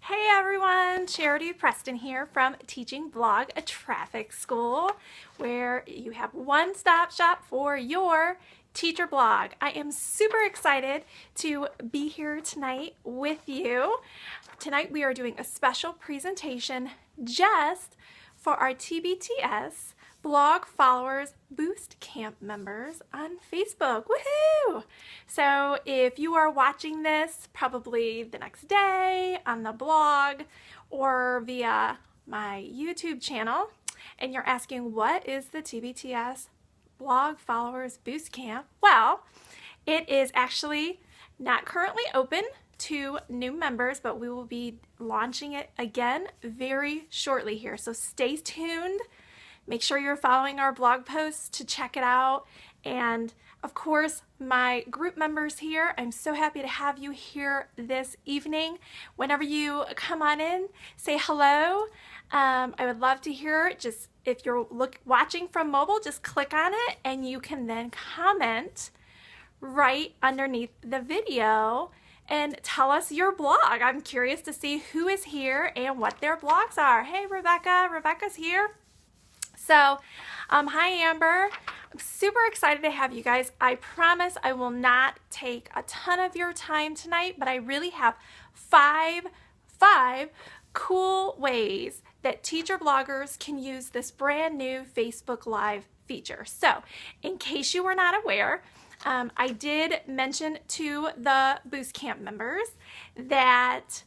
Hey everyone, Charity Preston here from Teaching Blog, a traffic school where you have one-stop shop for your teacher blog. I am super excited to be here tonight with you. Tonight we are doing a special presentation just for our TBTS Blog Followers BoostCamp members on Facebook. Woohoo! So if you are watching this probably the next day on the blog or via my YouTube channel and you're asking what is the TBTS Blog Followers BoostCamp, well, it is actually not currently open to new members, but we will be launching it again very shortly here. So stay tuned. Make sure you're following our blog posts to check it out. And of course, my group members here, I'm so happy to have you here this evening. Whenever you come on in, say hello. I would love to hear it. Just if you're watching from mobile, just click on it and you can then comment right underneath the video and tell us your blog. I'm curious to see who is here and what their blogs are. Hey, Rebecca. Rebecca's here. So, hi Amber. I'm super excited to have you guys. I promise I will not take a ton of your time tonight, but I really have five cool ways that teacher bloggers can use this brand new Facebook Live feature. So, in case you were not aware, I did mention to the BoostCamp members that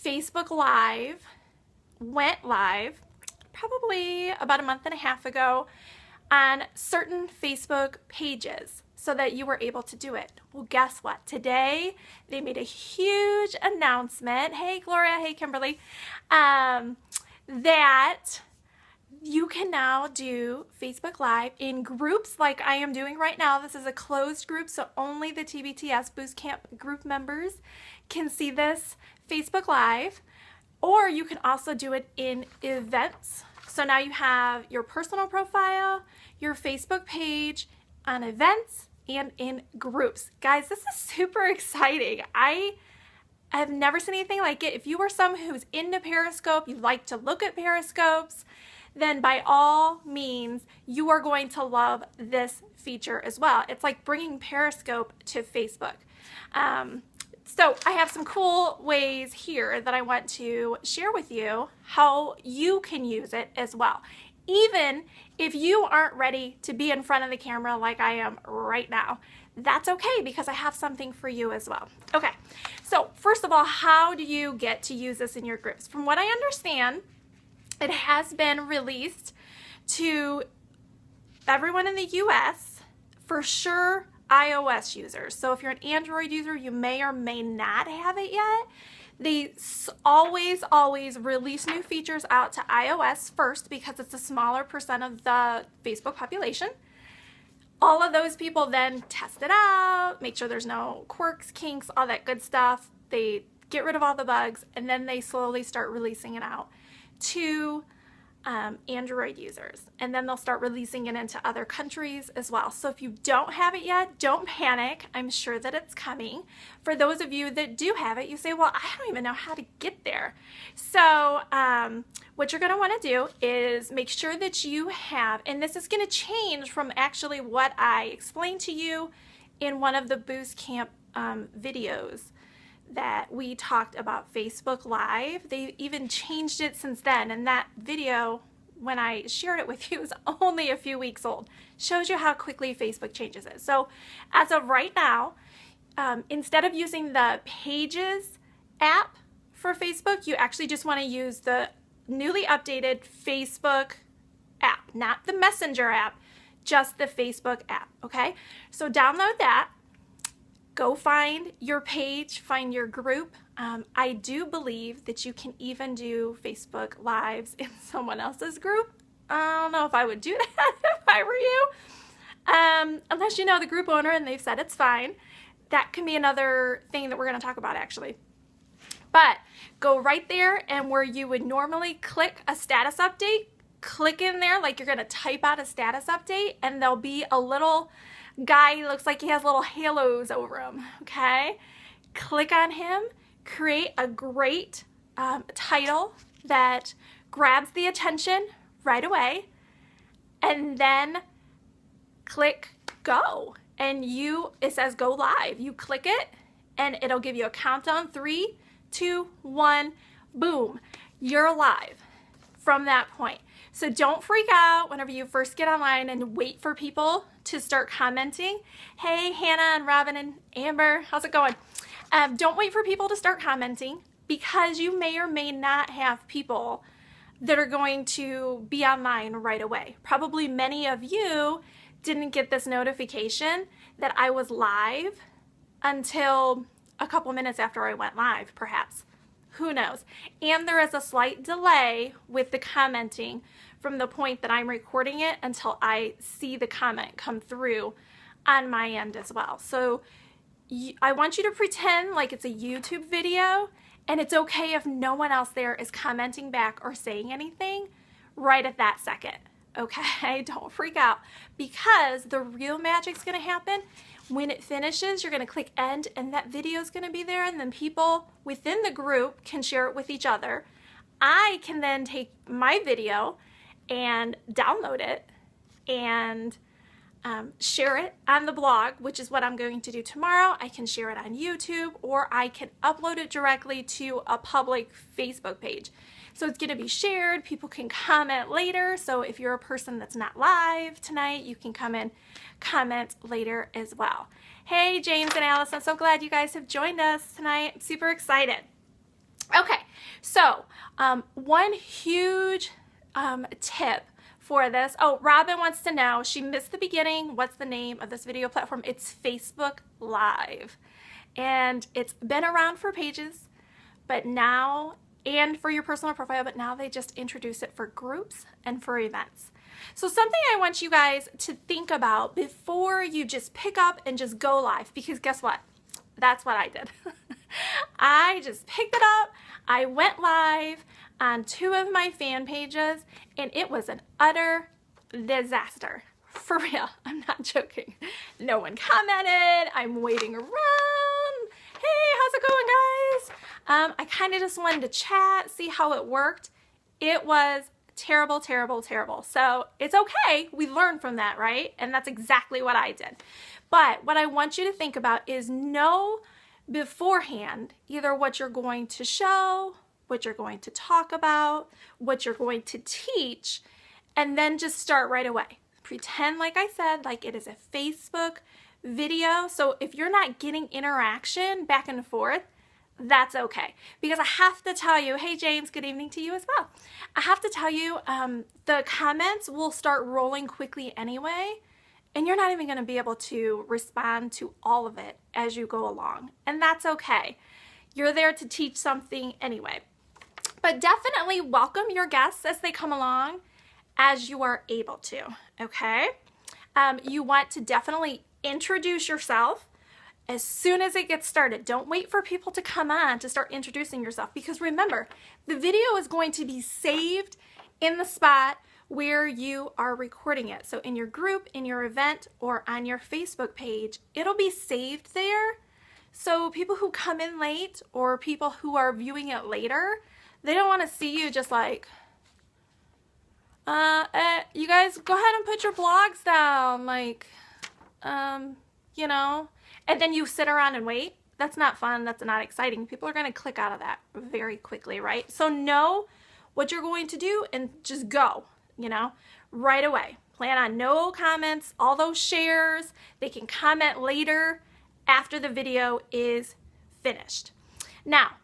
Facebook Live went live probably about a month and a half ago on certain Facebook pages so that you were able to do it. Well, guess what? Today they made a huge announcement. Hey, Gloria. Hey, Kimberly. That you can now do Facebook Live in groups like I am doing right now. This is a closed group, so only the TBTS BoostCamp group members can see this Facebook Live. Or you can also do it in events. So now you have your personal profile, your Facebook page, on events, and in groups. Guys, this is super exciting. I have never seen anything like it. If you are someone who's into Periscope, you like to look at Periscopes, then by all means, you are going to love this feature as well. It's like bringing Periscope to Facebook. So I have some cool ways here that I want to share with you how you can use it as well. Even if you aren't ready to be in front of the camera like I am right now, that's okay because I have something for you as well. Okay, so first of all, how do you get to use this in your groups? From what I understand, it has been released to everyone in the US, for sure iOS users. So if you're an Android user, you may or may not have it yet. They always release new features out to iOS first because it's a smaller percent of the Facebook population. All of those people then test it out, make sure there's no quirks, kinks, all that good stuff. They get rid of all the bugs, and then they slowly start releasing it out to Android users, and then they'll start releasing it into other countries as well. So if you don't have it yet, don't panic. I'm sure that it's coming. For those of you that do have it, you say, well, I don't even know how to get there. So what you're going to want to do is make sure that you have, and this is going to change from actually what I explained to you in one of the BoostCamp videos that we talked about Facebook Live. They even changed it since then, and that video, when I shared it with you, is only a few weeks old. Shows you how quickly Facebook changes it. So as of right now, instead of using the Pages app for Facebook, you actually just want to use the newly updated Facebook app, not the Messenger app, just the Facebook app, okay? So download that. Go find your page, find your group. I do believe that you can even do Facebook Lives in someone else's group. I don't know if I would do that if I were you. Unless you know the group owner and they've said it's fine. That can be another thing that we're going to talk about actually. But go right there, and where you would normally click a status update, click in there like you're going to type out a status update, and there'll be a little guy, looks like he has little halos over him, okay? Click on him, create a great title that grabs the attention right away, and then click go. And it says go live. You click it and it'll give you a countdown. 3, 2, 1, boom. You're live from that point. So don't freak out whenever you first get online and wait for people to start commenting. Hey, Hannah and Robin and Amber, how's it going? Don't wait for people to start commenting, because you may or may not have people that are going to be online right away. Probably many of you didn't get this notification that I was live until a couple minutes after I went live, perhaps. Who knows? And there is a slight delay with the commenting from the point that I'm recording it until I see the comment come through on my end as well. So I want you to pretend like it's a YouTube video, and it's okay if no one else there is commenting back or saying anything right at that second. Okay, don't freak out, because the real magic's gonna happen when it finishes. You're gonna click end, and that video is gonna be there, and then people within the group can share it with each other. I can then take my video and download it and share it on the blog, which is what I'm going to do tomorrow. I can share it on YouTube, or I can upload it directly to a public Facebook page. So it's going to be shared. People can comment later. So if you're a person that's not live tonight, you can come and comment later as well. Hey, James and Alice, I'm so glad you guys have joined us tonight. I'm super excited. Okay, so one huge tip for this. Oh, Robin wants to know, she missed the beginning. What's the name of this video platform? It's Facebook Live. And it's been around for pages, but now, and for your personal profile, but now they just introduce it for groups and for events. So something I want you guys to think about before you just pick up and just go live, because guess what? That's what I did. I just picked it up. I went live on 2 of my fan pages, and it was an utter disaster. For real, I'm not joking. No one commented. I'm waiting around. Hey, how's it going, guys? I kind of just wanted to chat, see how it worked. It was terrible, terrible, terrible. So it's okay. We learn from that, right? And that's exactly what I did. But what I want you to think about is know beforehand either what you're going to show, what you're going to talk about, what you're going to teach, and then just start right away. Pretend, like I said, like it is a Facebook video. So if you're not getting interaction back and forth, that's okay. Because I have to tell you, hey James, good evening to you as well. I have to tell you, the comments will start rolling quickly anyway, and you're not even going to be able to respond to all of it as you go along. And that's okay. You're there to teach something anyway. But definitely welcome your guests as they come along as you are able to, okay? You want to definitely introduce yourself as soon as it gets started. Don't wait for people to come on to start introducing yourself, because remember, the video is going to be saved in the spot where you are recording it. So in your group, in your event, or on your Facebook page, it'll be saved there. So people who come in late or people who are viewing it later, they don't want to see you just like, you guys go ahead and put your blogs down, like, you know, and then you sit around and wait. That's not fun. That's not exciting. People are going to click out of that very quickly, right? So know what you're going to do and just go, you know, right away. Plan on no comments, all those shares. They can comment later after the video is finished. Now,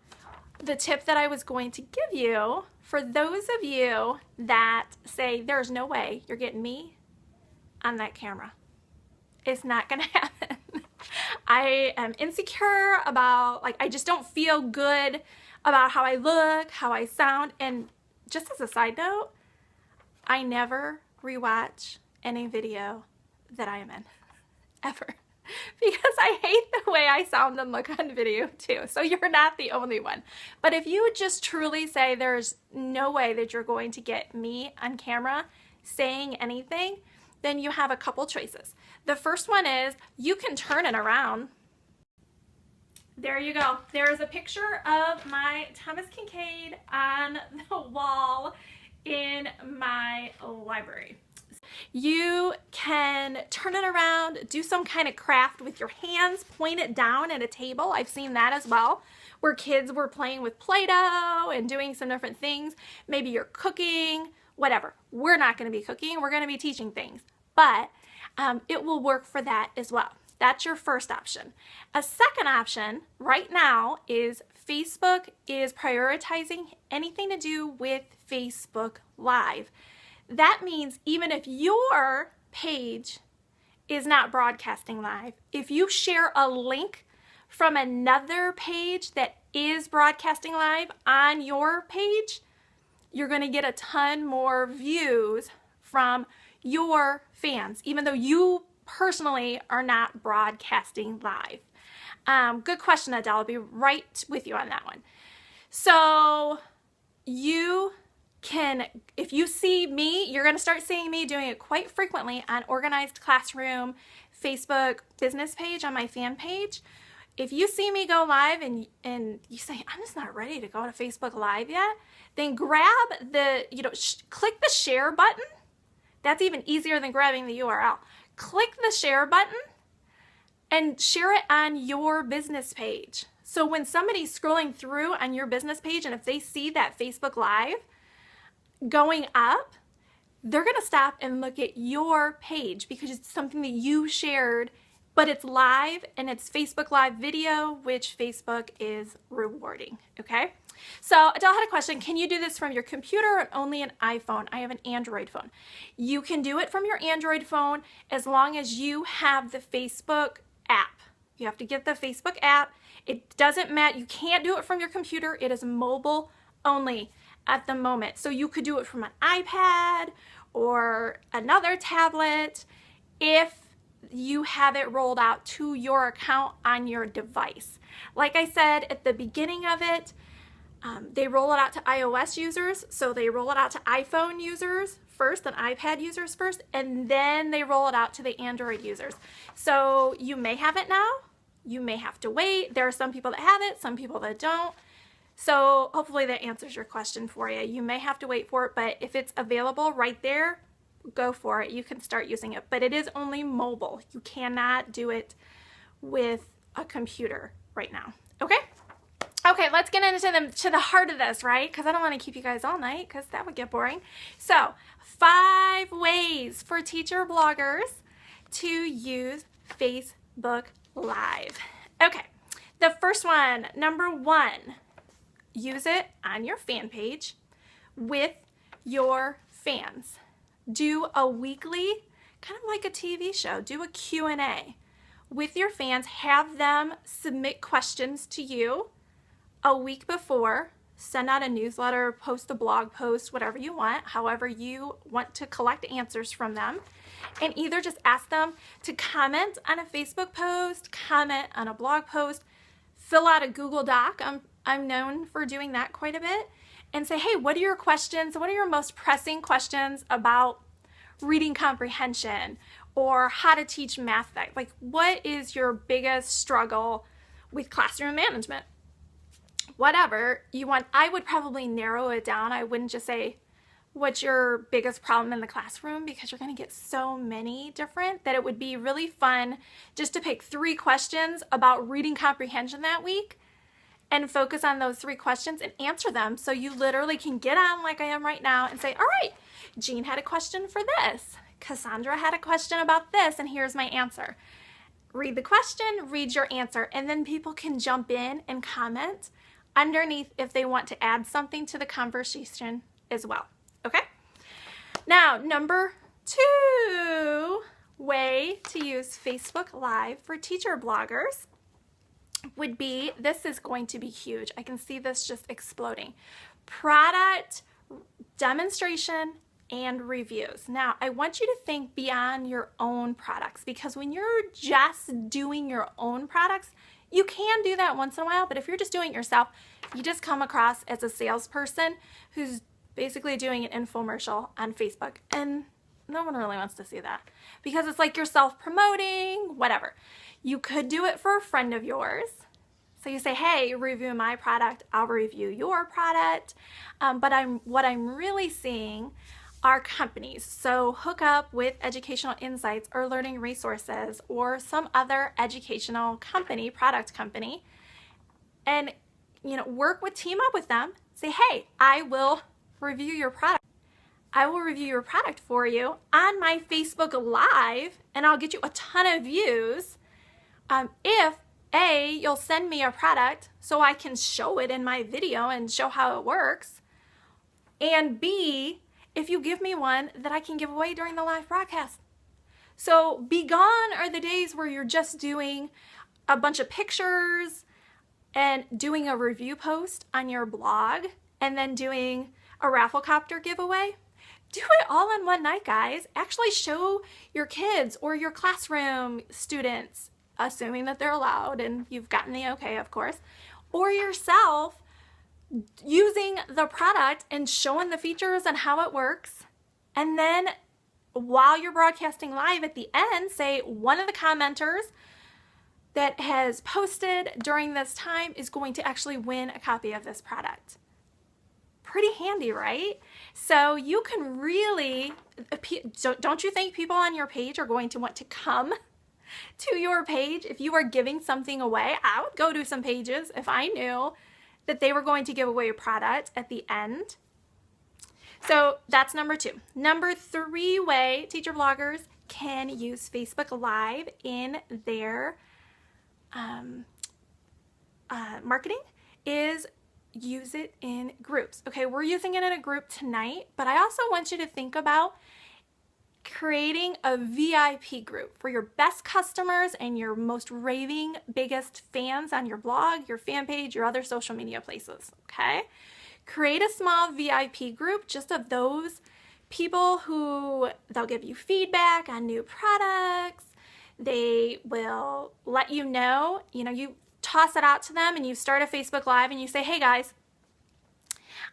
the tip that I was going to give you, for those of you that say, there's no way you're getting me on that camera, it's not going to happen. I am insecure about, like, I just don't feel good about how I look, how I sound. And just as a side note, I never rewatch any video that I am in, ever. Because I hate the way I sound and look on video too. So you're not the only one. But if you just truly say there's no way that you're going to get me on camera saying anything, then you have a couple choices. The first one is you can turn it around. there you go. There's a picture of my Thomas Kincaid on the wall in my library. You can turn it around, do some kind of craft with your hands, point it down at a table. I've seen that as well, where kids were playing with Play-Doh and doing some different things. Maybe you're cooking, whatever. We're not going to be cooking, we're going to be teaching things, but it will work for that as well. That's your first option. A second option right now is Facebook is prioritizing anything to do with Facebook Live. That means even if your page is not broadcasting live, if you share a link from another page that is broadcasting live on your page, you're going to get a ton more views from your fans, even though you personally are not broadcasting live. Good question, Adele. I'll be right with you on that one. So you can, if you see me, you're going to start seeing me doing it quite frequently on Organized Classroom Facebook business page on my fan page. If you see me go live and you say, I'm just not ready to go to Facebook Live yet, then grab the, click the share button. That's even easier than grabbing the URL. Click the share button and share it on your business page. So when somebody's scrolling through on your business page and if they see that Facebook Live going up, they're going to stop and look at your page because it's something that you shared, but it's live and it's Facebook Live video, which Facebook is rewarding, okay? So Adele had a question, can you do this from your computer or only an iPhone? I have an Android phone. You can do it from your Android phone as long as you have the Facebook app. You have to get the Facebook app. It doesn't matter, you can't do it from your computer. It is mobile only at the moment. So you could do it from an iPad or another tablet if you have it rolled out to your account on your device. Like I said at the beginning of it, they roll it out to iOS users, so they roll it out to iPhone users first and iPad users first, and then they roll it out to the Android users. So you may have it now, you may have to wait. There are some people that have it, some people that don't. So hopefully that answers your question for you. You may have to wait for it, but if it's available right there, go for it. You can start using it, but it is only mobile. You cannot do it with a computer right now, okay? Okay, let's get into the heart of this, right? Because I don't want to keep you guys all night because that would get boring. So 5 ways for teacher bloggers to use Facebook Live. Okay, the first one, number 1, use it on your fan page with your fans. Do a weekly, kind of like a TV show, do a Q&A with your fans. Have them submit questions to you a week before. Send out a newsletter, post a blog post, whatever you want, however you want to collect answers from them. And either just ask them to comment on a Facebook post, comment on a blog post, fill out a Google Doc. I'm known for doing that quite a bit. And say, hey, what are your questions? What are your most pressing questions about reading comprehension or how to teach math? Like, what is your biggest struggle with classroom management? Whatever you want. I would probably narrow it down. I wouldn't just say, what's your biggest problem in the classroom? Because you're going to get so many different that it would be really fun just to pick 3 questions about reading comprehension that week and focus on those 3 questions and answer them. So you literally can get on like I am right now and say, all right, Jean had a question for this. Cassandra had a question about this, and here's my answer. Read the question, read your answer, and then people can jump in and comment underneath if they want to add something to the conversation as well. Okay? Now, number 2 way to use Facebook Live for teacher bloggers would be, this is going to be huge. I can see this just exploding. Product demonstration and reviews. Now, I want you to think beyond your own products, because when you're just doing your own products, you can do that once in a while, but if you're just doing it yourself, you just come across as a salesperson who's basically doing an infomercial on Facebook, and no one really wants to see that because it's like you're self-promoting, whatever. You could do it for a friend of yours. So you say, hey, review my product, I'll review your product. But what I'm really seeing are companies. So hook up with Educational Insights or Learning Resources or some other educational company, product company, and team up with them. Say, hey, I will review your product. I will review your product for you on my Facebook Live, and I'll get you a ton of views if A, you'll send me a product so I can show it in my video and show how it works, and B, if you give me one that I can give away during the live broadcast. So be gone are the days where you're just doing a bunch of pictures and doing a review post on your blog and then doing a rafflecopter giveaway. Do it all in one night, guys. Actually show your kids or your classroom students, assuming that they're allowed and you've gotten the okay, of course, or yourself using the product and showing the features and how it works. And then while you're broadcasting live at the end, say one of the commenters that has posted during this time is going to actually win a copy of this product. Pretty handy, right? So you can really, don't you think people on your page are going to want to come to your page if you are giving something away? I would go to some pages if I knew that they were going to give away a product at the end. So that's number 2. Number 3 way teacher bloggers can use Facebook Live in their marketing is use it in groups. Okay, we're using it in a group tonight, but I also want you to think about creating a VIP group for your best customers and your most raving biggest fans on your blog, your fan page, your other social media places, okay? Create a small VIP group just of those people who they'll give you feedback on new products. They will let you know, you toss it out to them and you start a Facebook Live and you say, hey guys,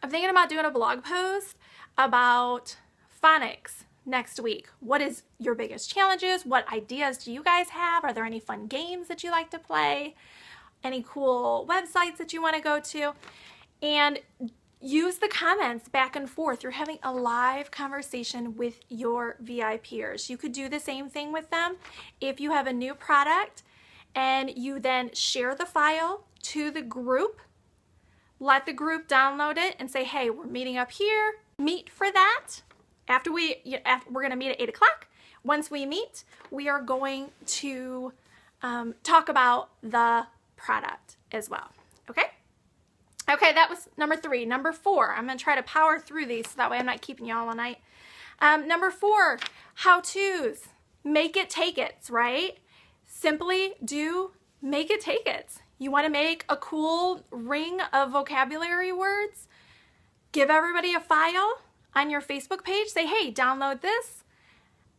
I'm thinking about doing a blog post about phonics next week. What is your biggest challenges? What ideas do you guys have? Are there any fun games that you like to play? Any cool websites that you want to go to? And use the comments back and forth. You're having a live conversation with your VIPers. You could do the same thing with them. If you have a new product and you then share the file to the group, let the group download it and say, hey, we're meeting up here. Meet for that. After we're going to meet at 8 o'clock. Once we meet, we are going to talk about the product as well. Okay? Okay, that was number 3. Number 4, I'm going to try to power through these so that way I'm not keeping you all night. Number 4, how-tos. Make it, take it, right? Simply do make it, take it. You want to make a cool ring of vocabulary words? Give everybody a file on your Facebook page. Say, hey, download this.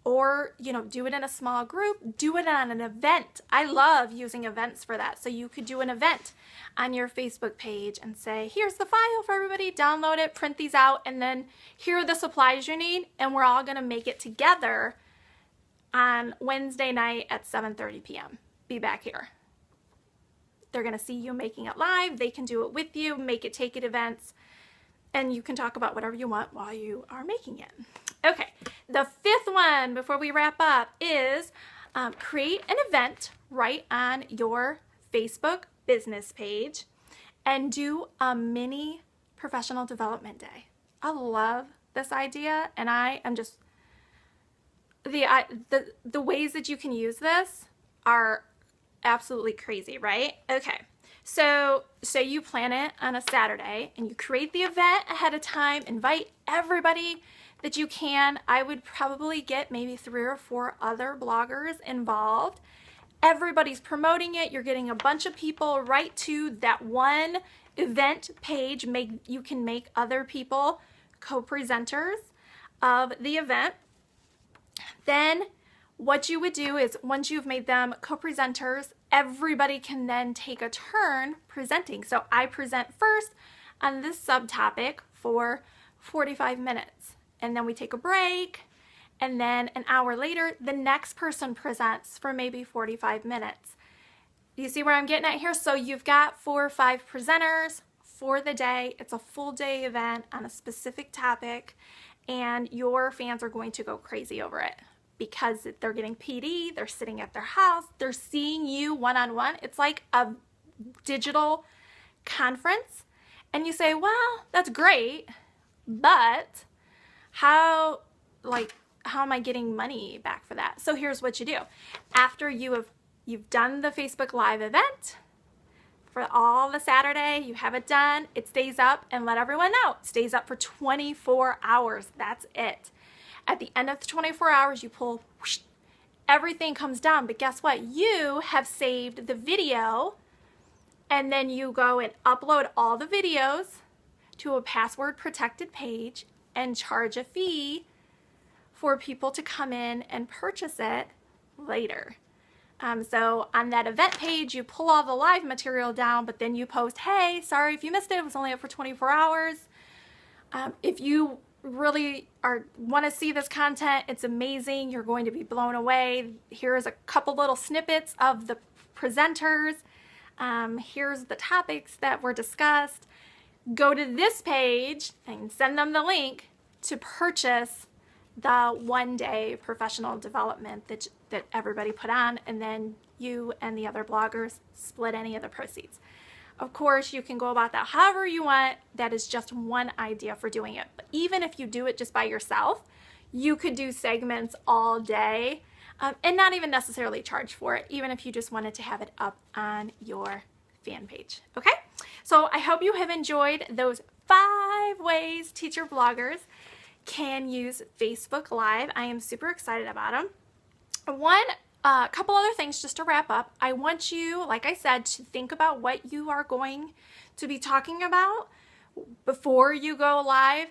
Or, do it in a small group. Do it on an event. I love using events for that. So you could do an event on your Facebook page and say, here's the file for everybody. Download it, print these out, and then here are the supplies you need. And we're all going to make it together on Wednesday night at 7:30 p.m. Be back here. They're going to see you making it live. They can do it with you, make it, take it events, and you can talk about whatever you want while you are making it. Okay, the 5th one before we wrap up is create an event right on your Facebook business page and do a mini professional development day. I love this idea, and I am just, the ways that you can use this are absolutely crazy, right? Okay, so you plan it on a Saturday and you create the event ahead of time, invite everybody that you can. I would probably get maybe 3 or 4 other bloggers involved. Everybody's promoting it. You're getting a bunch of people right to that one event page. You can make other people co-presenters of the event. Then what you would do is once you've made them co-presenters, everybody can then take a turn presenting. So I present first on this subtopic for 45 minutes. And then we take a break. And then an hour later, the next person presents for maybe 45 minutes. You see where I'm getting at here? So you've got 4 or 5 presenters for the day. It's a full day event on a specific topic, and your fans are going to go crazy over it because they're getting PD, they're sitting at their house, they're seeing you one-on-one. It's like a digital conference. And you say, well, that's great, but how am I getting money back for that? So here's what you do. After you've done the Facebook Live event for all the Saturday, you have it done, it stays up, and let everyone know, it stays up for 24 hours. That's it. At the end of the 24 hours, you pull, whoosh, everything comes down. But guess what? You have saved the video, and then you go and upload all the videos to a password protected page and charge a fee for people to come in and purchase it later. So on that event page, you pull all the live material down, but then you post, hey, sorry if you missed it, it was only up for 24 hours. If you really want to see this content, it's amazing. You're going to be blown away. Here's a couple little snippets of the presenters. Here's the topics that were discussed. Go to this page and send them the link to purchase the one-day professional development that everybody put on, and then you and the other bloggers split any of the proceeds. Of course, you can go about that however you want. That is just one idea for doing it. But even if you do it just by yourself, you could do segments all day and not even necessarily charge for it, even if you just wanted to have it up on your fan page. Okay? So I hope you have enjoyed those 5 ways teacher bloggers can use Facebook Live. I am super excited about them. A couple other things just to wrap up. I want you, like I said, to think about what you are going to be talking about before you go live.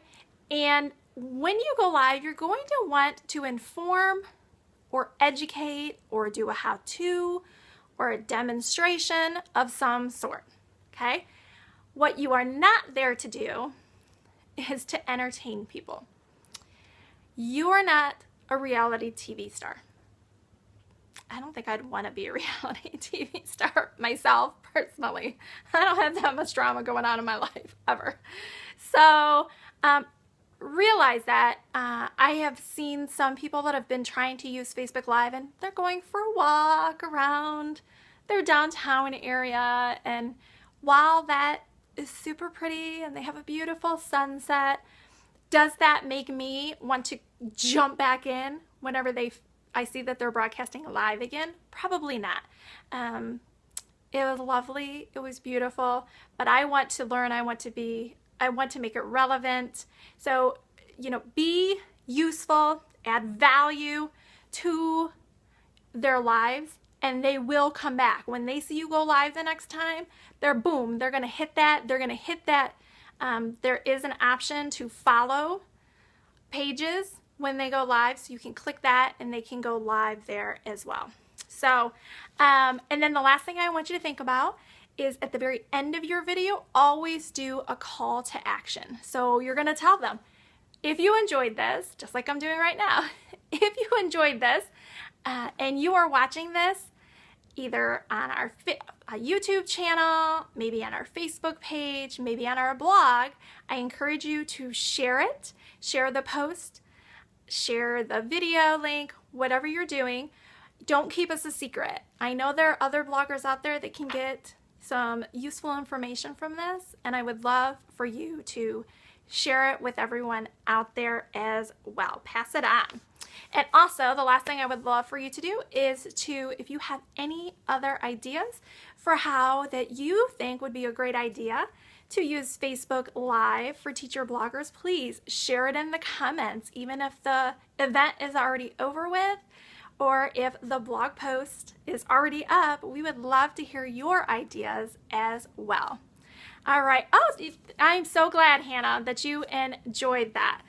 And when you go live, you're going to want to inform or educate or do a how-to or a demonstration of some sort. Okay? What you are not there to do is to entertain people. You are not a reality TV star. I don't think I'd want to be a reality TV star myself, personally. I don't have that much drama going on in my life, ever. So realize that I have seen some people that have been trying to use Facebook Live, and they're going for a walk around their downtown area, and while that is super pretty and they have a beautiful sunset, does that make me want to jump back in whenever I see that they're broadcasting live again? Probably not. It was lovely. It was beautiful. But I want to learn. I want to make it relevant. So, be useful, add value to their lives, and they will come back. When they see you go live the next time, they're going to hit that. They're going to hit that. There is an option to follow pages when they go live, so you can click that and they can go live there as well. So, and then the last thing I want you to think about is at the very end of your video, always do a call to action. So you're going to tell them, if you enjoyed this, just like I'm doing right now, if you enjoyed this and you are watching this either on our YouTube channel, maybe on our Facebook page, maybe on our blog, I encourage you to share it, share the post, share the video link, whatever you're doing. Don't keep us a secret. I know there are other bloggers out there that can get some useful information from this, and I would love for you to share it with everyone out there as well. Pass it on. And also, the last thing I would love for you to do is to, if you have any other ideas for how that you think would be a great idea to use Facebook Live for teacher bloggers, please share it in the comments, even if the event is already over with or if the blog post is already up. We would love to hear your ideas as well. All right. Oh, I'm so glad, Hannah, that you enjoyed that.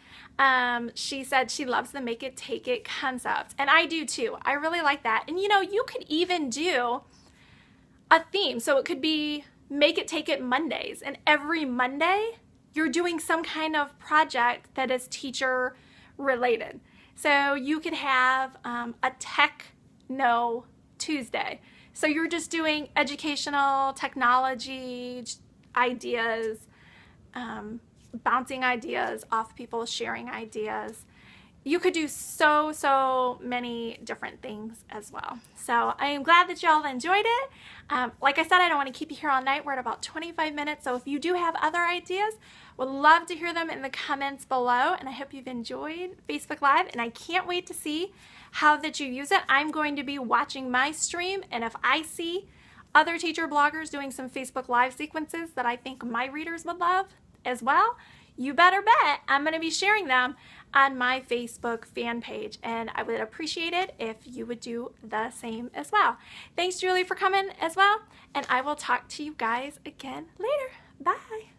She said she loves the make it, take it concept. And I do too. I really like that. And you could even do a theme. So it could be Make It, Take It Mondays. And every Monday, you're doing some kind of project that is teacher related. So you could have a Tech No Tuesday. So you're just doing educational, technology ideas, bouncing ideas off people, sharing ideas. You could do so many different things as well. So I am glad that y'all enjoyed it. Like I said, I don't want to keep you here all night. We're at about 25 minutes. So if you do have other ideas, would love to hear them in the comments below. And I hope you've enjoyed Facebook Live. And I can't wait to see how that you use it. I'm going to be watching my stream. And if I see other teacher bloggers doing some Facebook Live sequences that I think my readers would love as well, you better bet I'm going to be sharing them on my Facebook fan page, and I would appreciate it if you would do the same as well. Thanks, Julie, for coming as well, and I will talk to you guys again later. Bye.